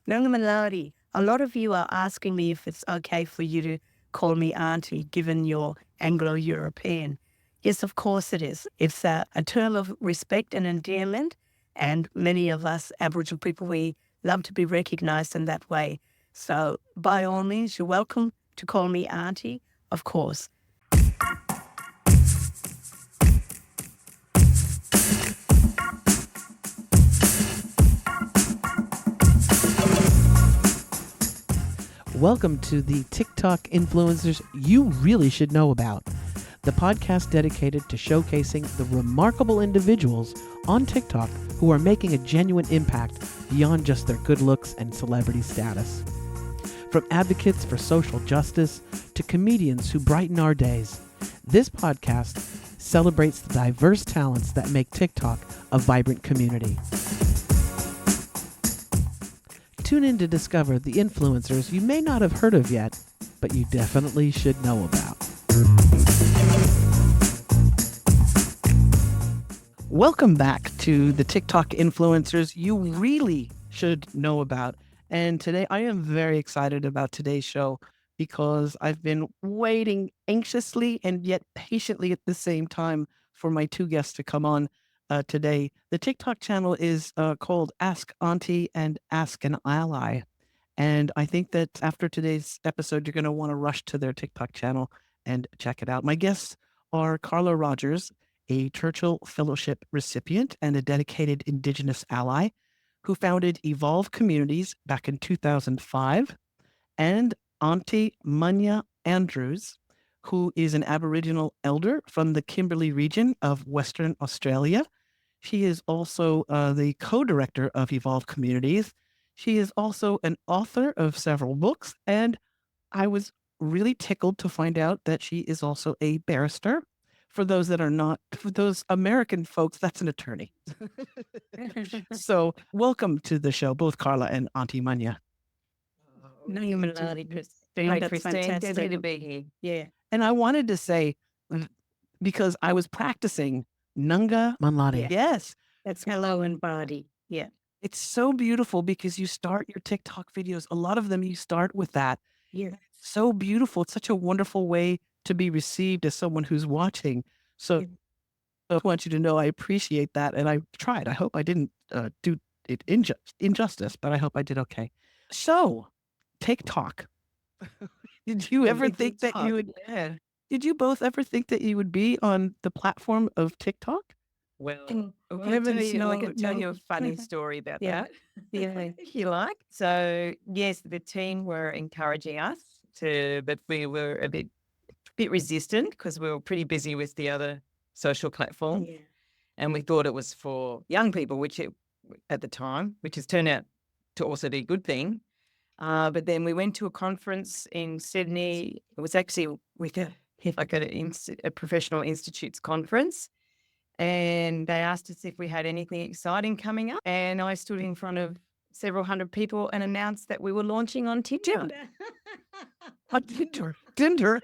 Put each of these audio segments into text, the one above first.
Nungamalari, a lot of you are asking me if it's okay for you to call me auntie, given you're Anglo-European. Yes, of course it is. It's a term of respect and endearment, and many of us Aboriginal people, we love to be recognised in that way. So by all means, you're welcome to call me auntie, of course. Welcome to the TikTok influencers you really should know about, the podcast dedicated to showcasing the remarkable individuals on TikTok who are making a genuine impact beyond just their good looks and celebrity status. From advocates for social justice to comedians who brighten our days, this podcast celebrates the diverse talents that make TikTok a vibrant community. Tune in to discover the influencers you may not have heard of yet, but you definitely should know about. Welcome back to the TikTok influencers you really should know about. And today I am very excited about today's show because I've been waiting anxiously and yet patiently at the same time for my two guests to come on today. The TikTok channel is called Ask Auntie and Ask an Ally. And I think that after today's episode, you're going to want to rush to their TikTok channel and check it out. My guests are Carla Rogers, a Churchill Fellowship recipient and a dedicated Indigenous ally who founded Evolve Communities back in 2005, and Aunty Munya Andrews, who is an Aboriginal elder from the Kimberley region of Western Australia. She is also the co-director of Evolve Communities. She is also an author of several books, and I was really tickled to find out that she is also a barrister. For those that are not, for those American folks, that's an attorney. So welcome to the show, both Carla and Aunty Munya. Nungamalari, Christine. Hi, That's Christine. fantastic. Good to be here. Yeah. And I wanted to say, because I was practicing Nunga Manladi. Yeah. Yes. That's hello and body. Yeah. It's so beautiful because you start your TikTok videos. A lot of them, you start with that. Yeah. So beautiful. It's such a wonderful way to be received as someone who's watching. So Yeah. I want you to know I appreciate that. And I tried. I hope I didn't do it injustice, but I hope I did okay. So, TikTok. Did you ever think that you would? Yeah. Did you both ever think that you would be on the platform of TikTok? Well, Heavens, I can tell you no. a funny story about Yeah. that. Yeah. If you like. So, yes, the team were encouraging us to, but we were a bit resistant because we were pretty busy with the other social platform. Yeah. And we thought it was for young people, at the time, which has turned out to also be a good thing. But then we went to a conference in Sydney. It was actually with a professional institutes conference. And they asked us if we had anything exciting coming up. And I stood in front of several hundred people and announced that we were launching on Tinder. On Tinder. Tinder.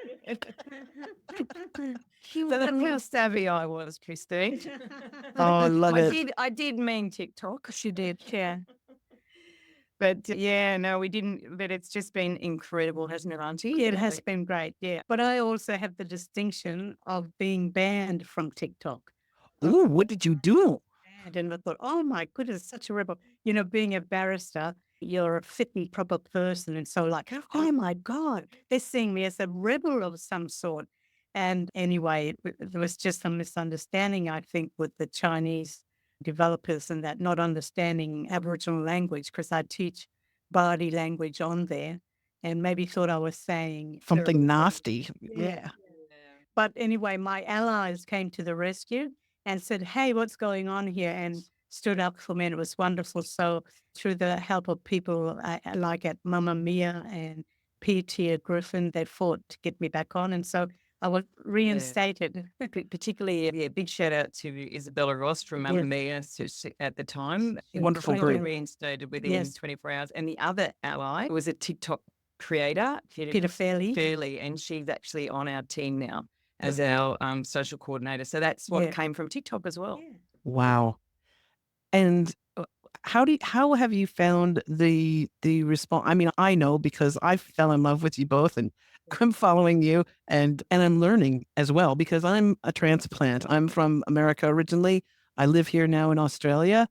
So that's how savvy I was, Christine. Oh, I love it. I did mean TikTok. She did. Yeah. But yeah, no, we didn't. But it's just been incredible, hasn't it, Auntie? Yeah, it has been great. Yeah. But I also have the distinction of being banned from TikTok. Ooh, what did you do? And I thought, oh my goodness, such a rebel. You know, being a barrister, you're a fit and proper person. And so like, oh my God, they're seeing me as a rebel of some sort. And anyway, there was just some misunderstanding, I think, with the Chinese developers and that not understanding Aboriginal language, because I teach body language on there and maybe thought I was saying Something nasty. Yeah. But anyway, my allies came to the rescue and said, hey, what's going on here? And stood up for me. And it was wonderful. So through the help of people like at Mama Mia and P.T. Griffin, they fought to get me back on. And so I was reinstated. Particularly, big shout out to Isabella Ross from Mamma Mia at the time. Wonderful We group. reinstated within 24 hours. And the other ally was a TikTok creator, Peter Fairley. And she's actually on our team now as our social coordinator. So that's what came from TikTok as well. Yeah. Wow. And how have you found the response? I mean, I know because I fell in love with you both, and I'm following you, and I'm learning as well because I'm a transplant. I'm from America originally. I live here now in Australia,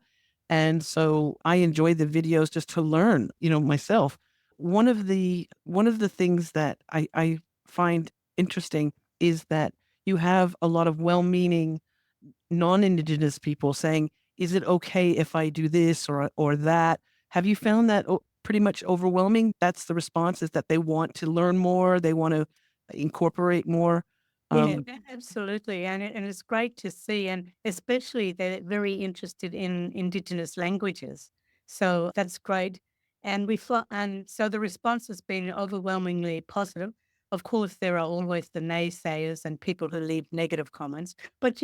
and so I enjoy the videos just to learn, myself. One of the things that I find interesting is that you have a lot of well-meaning non-Indigenous people saying, "Is it okay if I do this or that?" Have you found that pretty much overwhelming? That's the response, is that they want to learn more, they want to incorporate more. Yeah, Um, absolutely. And it's great to see. And especially they're very interested in Indigenous languages. So that's great. And so the response has been overwhelmingly positive. Of course, there are always the naysayers and people who leave negative comments. But,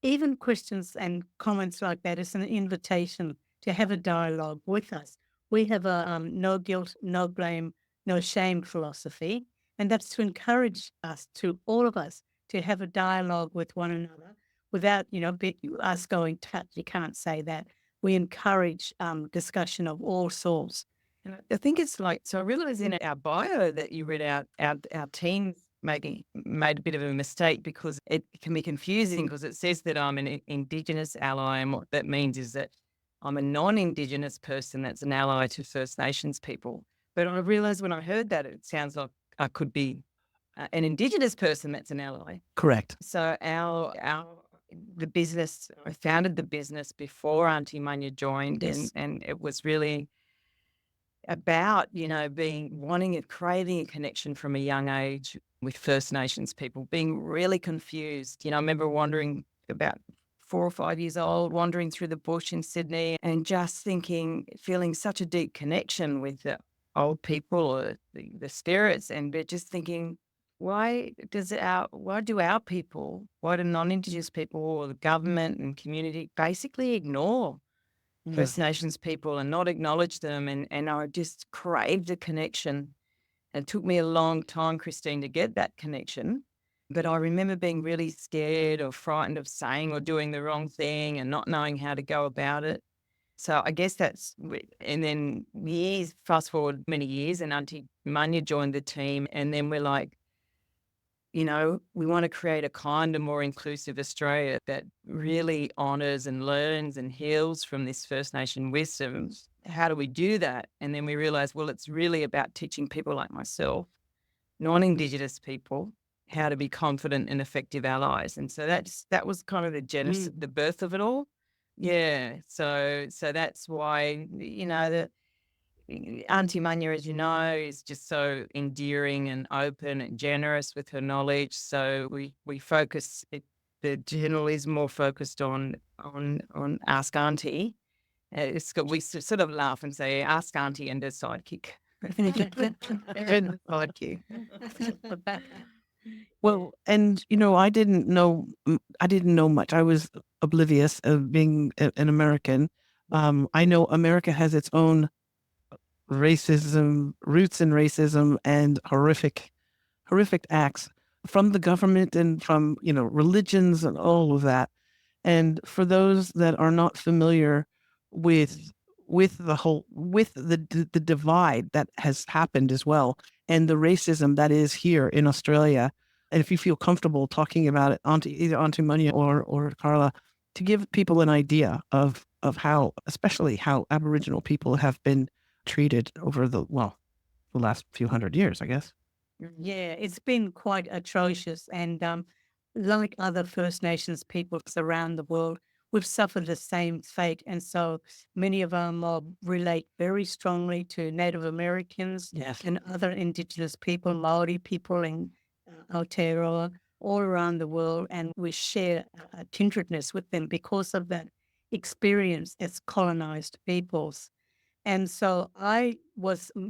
even questions and comments like that is an invitation to have a dialogue with us. We have a no guilt, no blame, no shame philosophy. And that's to encourage us, to all of us, to have a dialogue with one another without, us going, tut, you can't say that. We encourage discussion of all sorts. And I think it's like, so I realized in our bio that you read out, our team maybe made a bit of a mistake because it can be confusing because it says that I'm an Indigenous ally. And what that means is that I'm a non-Indigenous person that's an ally to First Nations people. But I realized when I heard that, it sounds like I could be an Indigenous person that's an ally. Correct. So the business, I founded the business before Aunty Munya joined, Yes. and it was really about, wanting and craving a connection from a young age with First Nations people, being really confused. I remember wandering about 4 or 5 years old, wandering through the bush in Sydney and just feeling such a deep connection with the old people or the spirits, but just thinking, why do our people, why do non-Indigenous people or the government and community basically ignore Yeah. First Nations people and not acknowledge them? And I just craved a connection. And it took me a long time, Christine, to get that connection. But I remember being really scared or frightened of saying or doing the wrong thing and not knowing how to go about it. So I guess and then fast forward many years, and Auntie Munya joined the team. And then we're like, we want to create a kinder, more inclusive Australia that really honours and learns and heals from this First Nation wisdom. How do we do that? And then we realised, well, it's really about teaching people like myself, non-Indigenous people, how to be confident and effective allies. And so that was kind of the genesis, the birth of it all. Yeah. So that's why, the Auntie Munya, as you know, is just so endearing and open and generous with her knowledge. So we focus the journal is more focused on Ask Auntie. We sort of laugh and say Ask Auntie and a sidekick. And sidekick. Well, and I didn't know much. I was oblivious of being an American. I know America has its own racism, roots in racism, and horrific acts from the government and from religions and all of that. And for those that are not familiar with the divide that has happened as well, and the racism that is here in Australia, and if you feel comfortable talking about it, either Auntie Munya or Carla, to give people an idea of how, especially how Aboriginal people have been treated over the last few hundred years, I guess. Yeah, it's been quite atrocious. And like other First Nations peoples around the world, we've suffered the same fate. And so many of our mob relate very strongly to Native Americans Yes. and other Indigenous people, Maori people in Aotearoa, all around the world. And we share a kindredness with them because of that experience as colonized peoples. And so I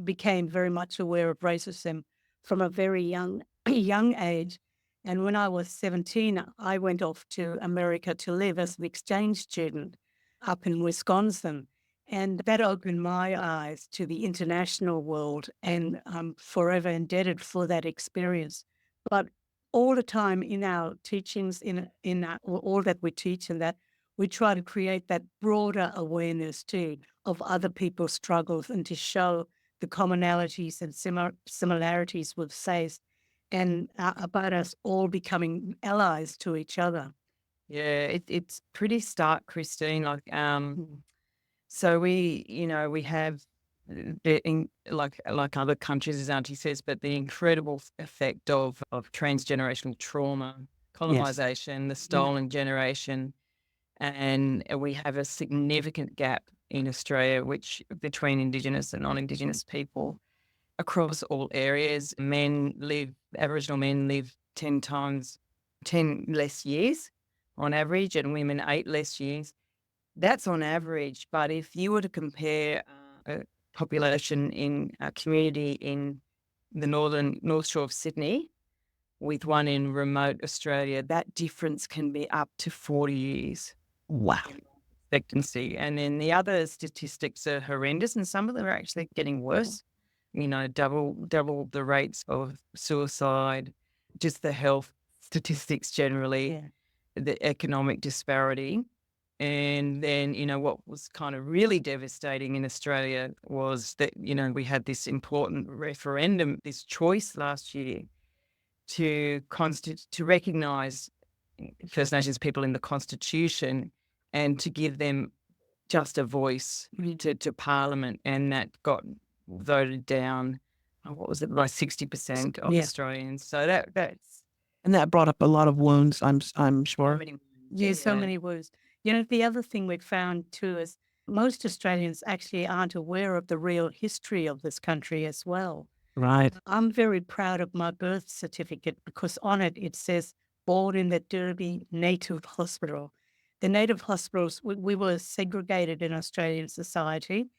became very much aware of racism from a very young age. And when I was 17, I went off to America to live as an exchange student up in Wisconsin. And that opened my eyes to the international world, and I'm forever indebted for that experience. But all the time in our teachings, in all that we teach, and that we try to create that broader awareness too of other people's struggles and to show the commonalities and similarities with faith and about us all becoming allies to each other. Yeah, it's pretty stark, Christine. Like, Mm. so we have like other countries, as Auntie says, but the incredible effect of transgenerational trauma, Yes. colonization, the Yeah. stolen generation, and we have a significant gap in Australia, which between Indigenous and non-Indigenous people across all areas. Aboriginal men live 10 less years on average, and women 8 less years. That's on average. But if you were to compare a population in a community in the North Shore of Sydney with one in remote Australia, that difference can be up to 40 years Wow. in expectancy. And then the other statistics are horrendous, and some of them are actually getting worse. Double the rates of suicide, just the health statistics generally, Yeah. the economic disparity. And then, what was kind of really devastating in Australia was that, we had this important referendum, this choice last year to recognise First Nations people in the Constitution and to give them just a voice to Parliament, and that got voted down. What was it, by 60% of Yeah. Australians? So that's And that brought up a lot of wounds, I'm so sure. many. Yeah, so many words. The other thing we found too is most Australians actually aren't aware of the real history of this country as well. Right. I'm very proud of my birth certificate because on it says born in the Derby Native Hospital. The native hospitals, we were segregated in Australian society.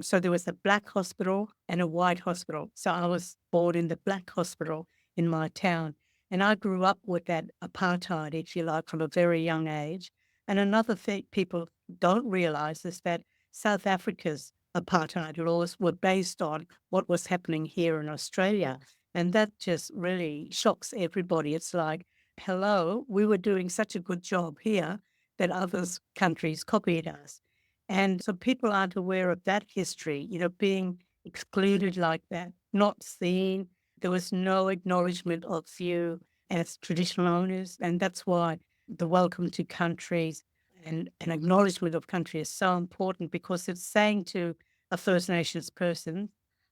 So there was a black hospital and a white hospital. So I was born in the black hospital in my town. And I grew up with that apartheid, if you like, from a very young age. And another thing people don't realize is that South Africa's apartheid laws were based on what was happening here in Australia. And that just really shocks everybody. It's like, hello, we were doing such a good job here that other countries copied us. And so people aren't aware of that history, being excluded like that, not seen. There was no acknowledgement of you as traditional owners. And that's why the welcome to countries and an acknowledgement of country is so important because it's saying to a First Nations person,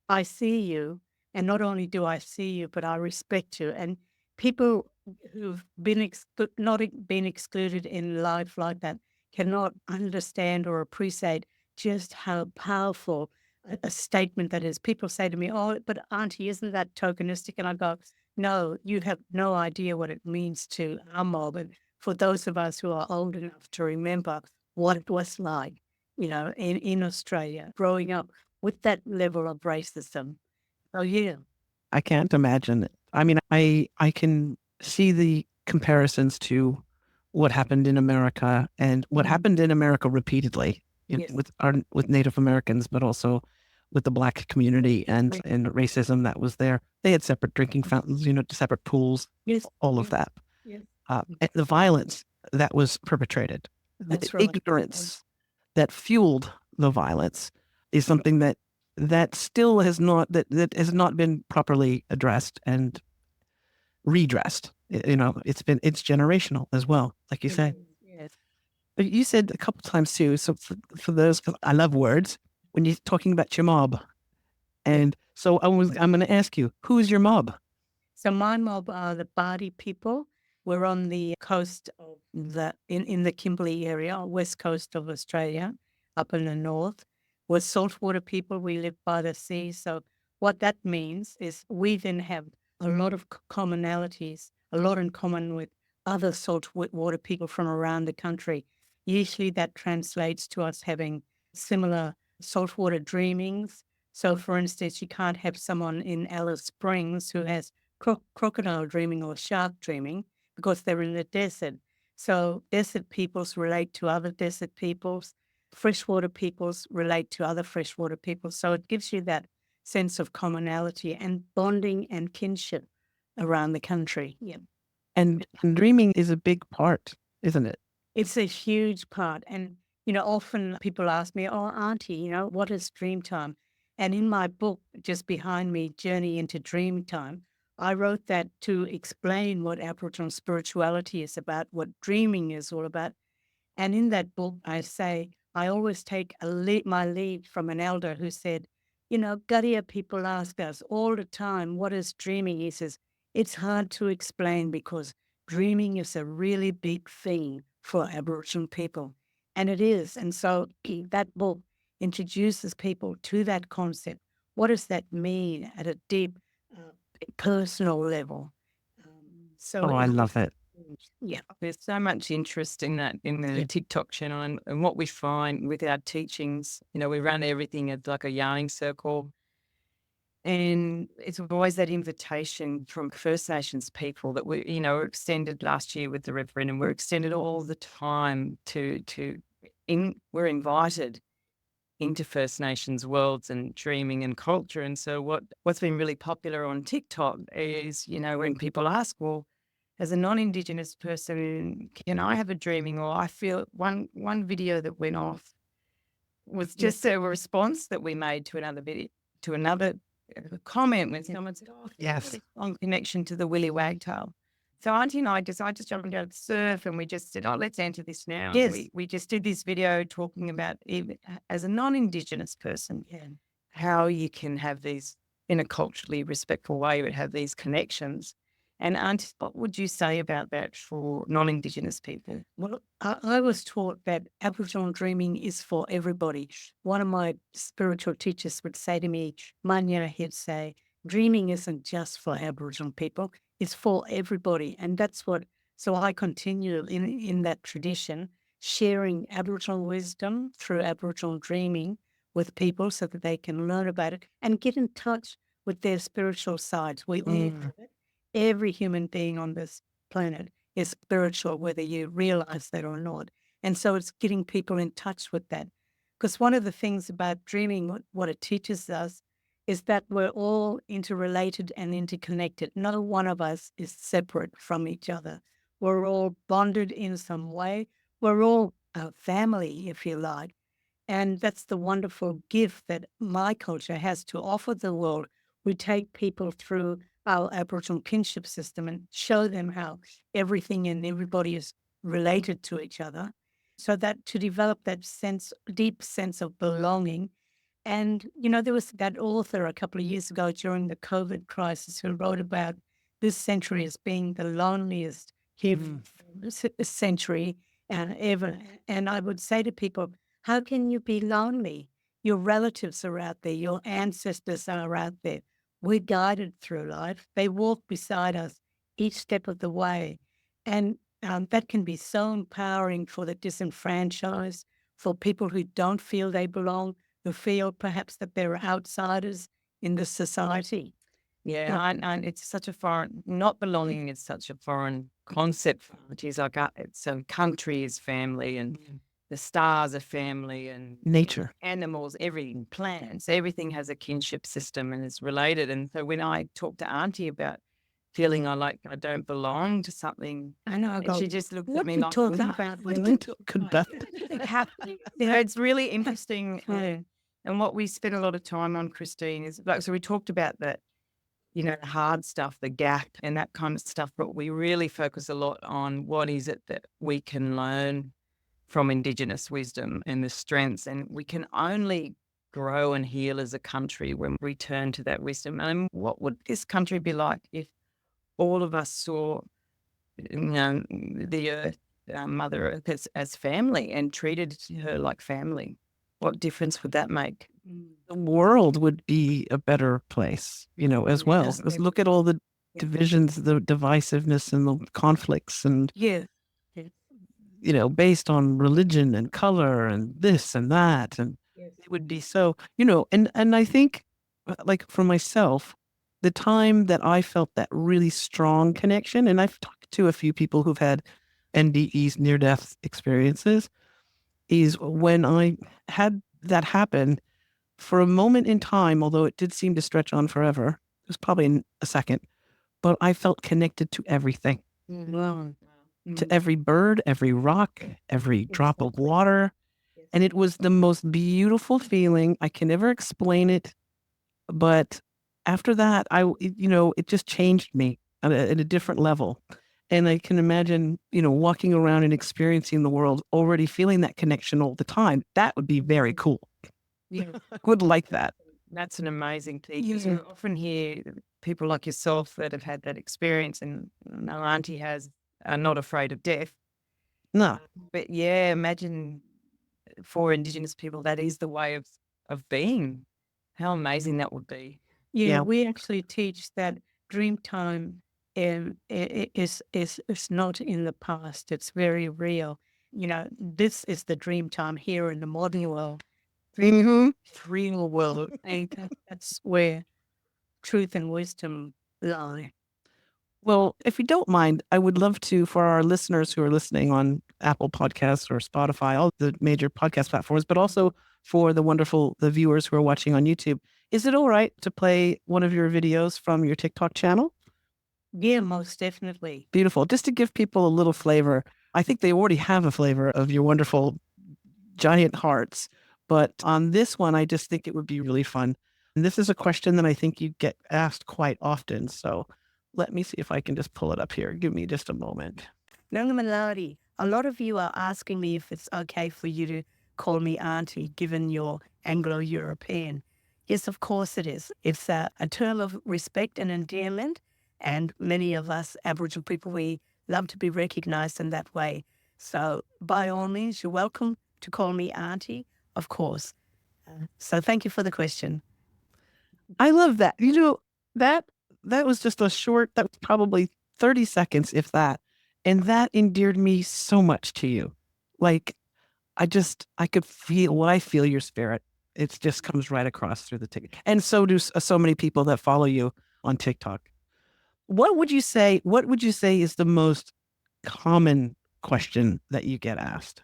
I see you. And not only do I see you, but I respect you. And people who've not been excluded in life like that cannot understand or appreciate just how powerful a statement that is. People say to me, oh, but Auntie, isn't that tokenistic? And I go, no, you have no idea what it means to our mob. And for those of us who are old enough to remember what it was like, in Australia, growing up with that level of racism. Oh, yeah. I can't imagine it. I mean, I can see the comparisons to what happened in America and what happened in America repeatedly Yes. with Native Americans, but also with the Black community and racism that was there. They had separate drinking fountains, separate pools, Yes. all of that. Yes. And the violence that was perpetrated, That's the right. ignorance that fueled the violence is something that still has not that has not been properly addressed and redressed. It's generational as well, like you said. Yes. But you said a couple times too. So for those, 'cause I love words. When you're talking about your mob, and so I'm going to ask you, who's your mob? So my mob are the Bardi people. We're on the coast of in the Kimberley area, west coast of Australia, up in the north. We're saltwater people. We live by the sea. So what that means is we then have a lot of commonalities, a lot in common with other saltwater people from around the country. Usually that translates to us having similar saltwater dreamings. So for instance, you can't have someone in Alice Springs who has crocodile dreaming or shark dreaming because they're in the desert. So desert peoples relate to other desert peoples. Freshwater peoples relate to other freshwater peoples. So it gives you that sense of commonality and bonding and kinship around the country. Yeah. And dreaming is a big part, isn't it? It's a huge part. And, often people ask me, oh, Auntie, what is dream time? And in my book, just behind me, Journey into Dream Time, I wrote that to explain what Aboriginal spirituality is about, what dreaming is all about. And in that book, I say, I always take my lead from an elder who said, Garia people ask us all the time, what is dreaming? He says, it's hard to explain because dreaming is a really big thing for Aboriginal people. And it is. And so that book introduces people to that concept. What does that mean at a deep personal level? So Oh, I love it. yeah. There's so much interest in that in the Yeah. TikTok channel, and what we find with our teachings, we run everything as like a yarning circle. And it's always that invitation from First Nations people that were extended last year with the referendum. We're extended all the time we're invited into First Nations worlds and dreaming and culture. And so what's been really popular on TikTok is, when people ask, well, as a non-Indigenous person, can I have a dreaming? Or I feel one video that went off was just a response that we made to another video, to another comment when someone said, oh, Yes. on connection to the willy wagtail. So Auntie and I just jumped down to surf and we just said, oh, let's enter this now. Yes. We just did this video talking about, even as a non-Indigenous person, how you can have these, in a culturally respectful way, but have these connections. And Auntie, what would you say about that for non-Indigenous people? Well, I was taught that Aboriginal dreaming is for everybody. One of my spiritual teachers would say to me, Munya, he'd say, dreaming isn't just for Aboriginal people, it's for everybody. And so I continue in that tradition, sharing Aboriginal wisdom through Aboriginal dreaming with people so that they can learn about it and get in touch with their spiritual sides. We all have it. Every human being on this planet is spiritual, whether you realize that or not. And so it's getting people in touch with that. Because one of the things about dreaming, what it teaches us, is that we're all interrelated and interconnected. No one of us is separate from each other. We're all bonded in some way. We're all a family, if you like. And that's the wonderful gift that my culture has to offer the world. We take people through our Aboriginal kinship system and show them how everything and everybody is related to each other. So that to develop that deep sense of belonging. And, there was that author a couple of years ago during the COVID crisis who wrote about this century as being the loneliest century ever. And I would say to people, how can you be lonely? Your relatives are out there. Your ancestors are out there. We're guided through life. They walk beside us each step of the way. And that can be so empowering for the disenfranchised, for people who don't feel they belong, who feel perhaps that they're outsiders in the society. Yeah, and it's such a not belonging is such a foreign concept. Which is like, it's a country is family and the stars are family and Nature. animals, everything, plants, everything has a kinship system and is related. And so when I talk to Auntie about feeling I don't belong to something, I know. I and go, she just looked what at me are you like, talking "No." about? Women? It's really interesting. And what we spent a lot of time on, Christine, is so we talked about that, the hard stuff, the gap and that kind of stuff, but we really focus a lot on what is it that we can learn from Indigenous wisdom and the strengths. And we can only grow and heal as a country when we turn to that wisdom. And what would this country be like if all of us saw, the earth, Mother Earth, as family and treated her like family? What difference would that make? The world would be a better place, as well. Yes. Because look at all the divisions, the divisiveness and the conflicts and, Yeah. based on religion and color and this and that. And it would be so, and I think like for myself, the time that I felt that really strong connection, and I've talked to a few people who've had NDEs, near-death experiences, is when I had that happen for a moment in time, although it did seem to stretch on forever. It was probably a second, but I felt connected to everything. Wow. to every bird, every rock, every drop of water. And it was the most beautiful feeling. I can never explain it. But after that, it just changed me at a different level. And I can imagine, walking around and experiencing the world, already feeling that connection all the time. That would be very cool. Yeah. I would like that. That's an amazing thing. You often hear people like yourself that have had that experience, and I know Auntie has, are not afraid of death. No. But yeah, imagine for Indigenous people, that is the way of being. How amazing that would be. Yeah, Yeah. we actually teach that dream time is not in the past. It's very real. This is the dream time here in the modern world. Real world. And that's where truth and wisdom lie. Well, if you don't mind, I would love to, for our listeners who are listening on Apple Podcasts or Spotify, all the major podcast platforms, but also for the viewers who are watching on YouTube, is it all right to play one of your videos from your TikTok channel? Yeah, most definitely. Beautiful. Just to give people a little flavor. I think they already have a flavor of your wonderful giant hearts. But on this one, I just think it would be really fun. And this is a question that I think you get asked quite often. So let me see if I can just pull it up here. Give me just a moment. Nanga Maladi, a lot of you are asking me if it's okay for you to call me auntie, given your Anglo-European. Yes, of course it is. It's a term of respect and endearment, and many of us Aboriginal people, we love to be recognised in that way. So by all means, you're welcome to call me auntie, of course. So thank you for the question. I love that. That was just that was probably 30 seconds, if that. And that endeared me so much to you. Like, I could feel when I feel your spirit. It just comes right across through the ticket. And so do so many people that follow you on TikTok. What would you say is the most common question that you get asked?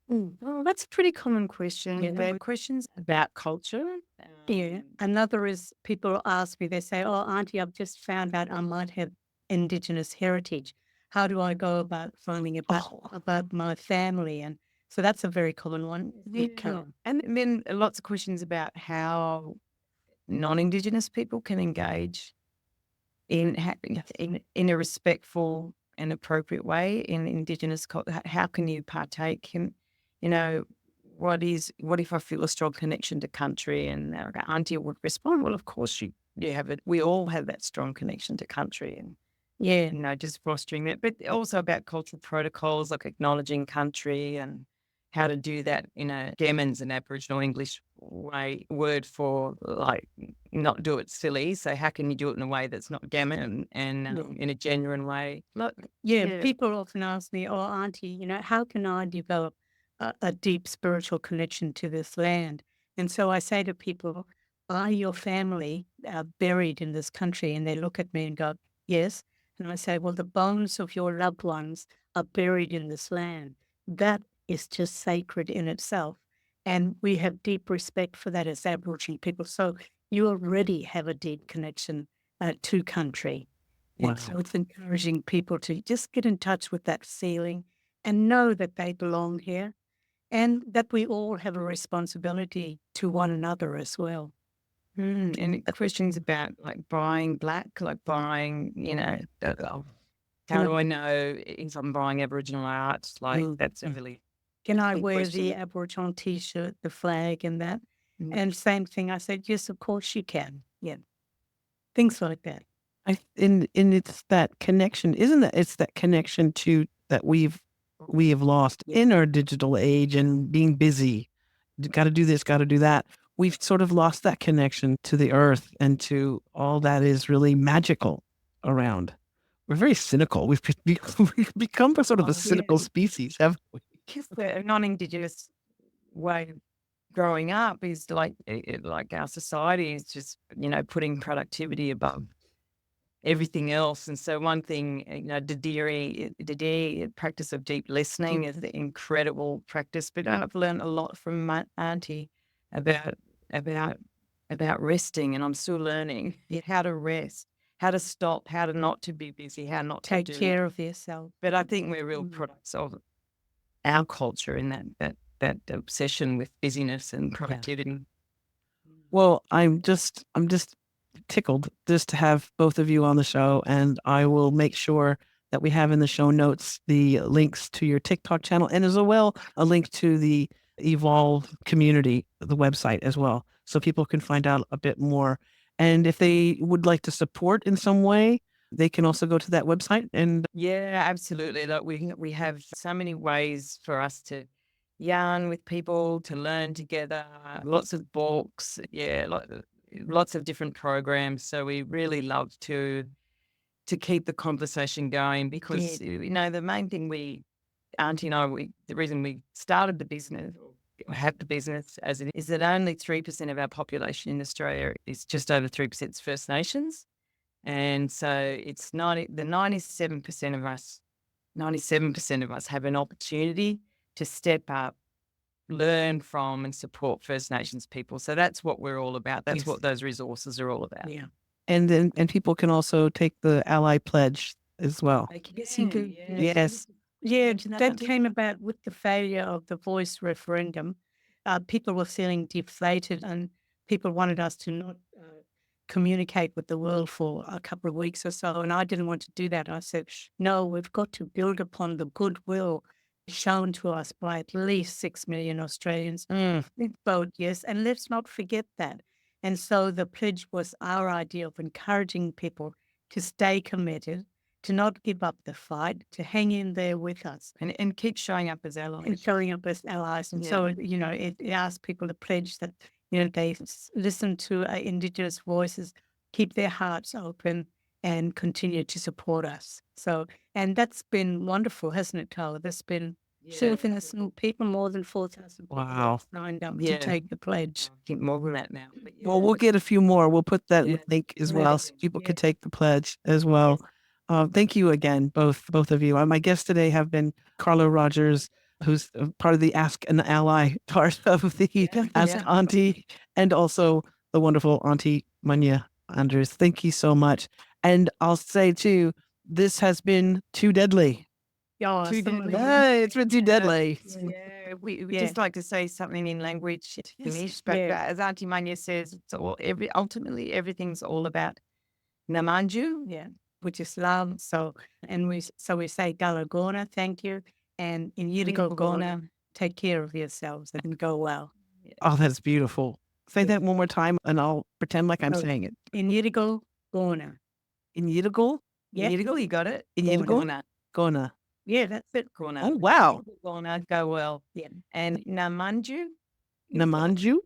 Well, that's a pretty common question. Yeah, there are questions about culture. Yeah. Another is people ask me, they say, "Oh, Auntie, I've just found out I might have Indigenous heritage. How do I go about finding about my family?" And so that's a very common one. Yeah. And then lots of questions about how non-Indigenous people can engage in a respectful and appropriate way in Indigenous culture. How can you partake in, you know, what if I feel a strong connection to country? And our Auntie would respond, well, of course you have it. We all have that strong connection to country, and just fostering that, but also about cultural protocols like acknowledging country and how to do that in a Gemmen's an Aboriginal English word for like not do it silly. So how can you do it in a way that's not Gemmen and in a genuine way? Look, people often ask me, "Oh, Auntie, how can I develop a deep spiritual connection to this land?" And so I say to people, "Are your family buried in this country?" And they look at me and go, "Yes." And I say, "Well, the bones of your loved ones are buried in this land. That is just sacred in itself. And we have deep respect for that as Aboriginal people. So you already have a deep connection to country." Wow. And so it's encouraging people to just get in touch with that feeling and know that they belong here and that we all have a responsibility to one another as well. and questions about like buying black, like buying, how do I know if I'm buying Aboriginal art? Like that's a really Can I good wear question. the Aboriginal t-shirt, the flag and that? Mm. And same thing, I said, yes, of course you can. Yeah. Things like that. And it's that connection, isn't it? It's that connection to that we have lost in our digital age and being busy. Got to do this, got to do that. We've sort of lost that connection to the earth and to all that is really magical around. We're very cynical. We've become a sort of a cynical species, haven't we? The non-Indigenous way of growing up is like like our society is just putting productivity above everything else. And so one thing, the practice of deep listening is the incredible practice. But I've learned a lot from my auntie about about resting, and I'm still learning how to rest. how to stop, how to not to be busy, how not to Take do. care of yourself. But I think we're real products of our culture in that obsession with busyness and productivity. Well, I'm just tickled just to have both of you on the show, and I will make sure that we have in the show notes the links to your TikTok channel and as well a link to the Evolve community, the website as well, so people can find out a bit more. And if they would like to support in some way, they can also go to that website and Yeah, absolutely. Like we have so many ways for us to yarn with people, to learn together, lots of books, lots of different programs. So we really love to keep the conversation going because the main thing Auntie and I, the reason we started the business, or have the business as it is that only 3% of our population in Australia is just over 3% is First Nations. And so it's 97% of us, 97% of us have an opportunity to step up, learn from and support First Nations people. So that's what we're all about. That's what those resources are all about. Yeah. and then people can also take the Ally Pledge as well. Yes, you do. Yes. Yeah, that came about with the failure of the voice referendum. People were feeling deflated and people wanted us to not communicate with the world for a couple of weeks or so. And I didn't want to do that. I said, no, we've got to build upon the goodwill shown to us by at least 6 million Australians. Vote yes. And let's not forget that. And so the pledge was our idea of encouraging people to stay committed, to not give up the fight, to hang in there with us. And keep showing up as allies. And showing up as allies. And so, it asked people to pledge that, they listen to Indigenous voices, keep their hearts open and continue to support us. So, and that's been wonderful, hasn't it, Carla? There's been 4,000 people, more than 4,000 people Wow. signed up to take the pledge. I think more than that now. But Well, we'll get a few more. We'll put that link as well so people can take the pledge as well. Thank you again, both of you. My guests today have been Carla Rogers, who's part of the Ask an Ally part of the Ask Auntie, and also the wonderful Aunty Munya Andrews. Thank you so much. And I'll say too, this has been too deadly. It's It's been too deadly. Yeah, we just like to say something in language to finish, but as Aunty Munya says, it's ultimately everything's all about Namanju, which is love. So we say Galagona, thank you, and in Yidigal Gona, take care of yourselves and go well. Oh, that's beautiful. Say that one more time and I'll pretend like I'm saying it. In Yidigal Gona. In Yidigal? Yeah. Yidigal, you got it. In Yidigal? Gona. Yeah, that's it. Gona. Oh, wow. Gona, go well. Yeah. And Namanju? Namanju?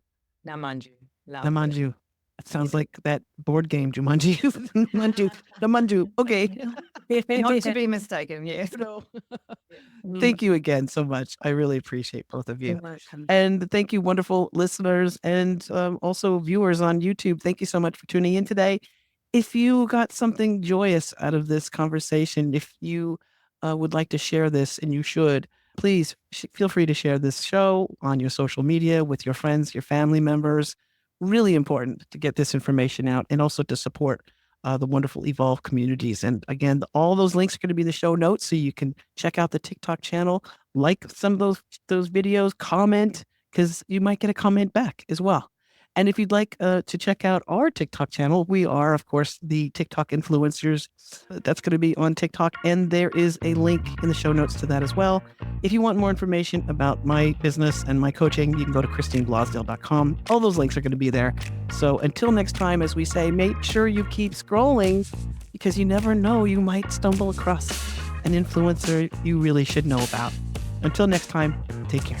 Namanju. Love. Namanju. It sounds like that board game, Jumanji. Namanju. Namanju. Okay. Not to be mistaken, yes. No. Thank you again so much. I really appreciate both of you. You're welcome. And thank you, wonderful listeners and also viewers on YouTube. Thank you so much for tuning in today. If you got something joyous out of this conversation, if you would like to share this, and you should, please feel free to share this show on your social media with your friends, your family members. Really important to get this information out and also to support the wonderful Evolve communities. And again, all those links are going to be in the show notes, so you can check out the TikTok channel, like some of those videos, comment, because you might get a comment back as well. And if you'd like to check out our TikTok channel, we are, of course, the TikTok influencers. That's going to be on TikTok. And there is a link in the show notes to that as well. If you want more information about my business and my coaching, you can go to christineblosdale.com. All those links are going to be there. So until next time, as we say, make sure you keep scrolling, because you never know, you might stumble across an influencer you really should know about. Until next time, take care.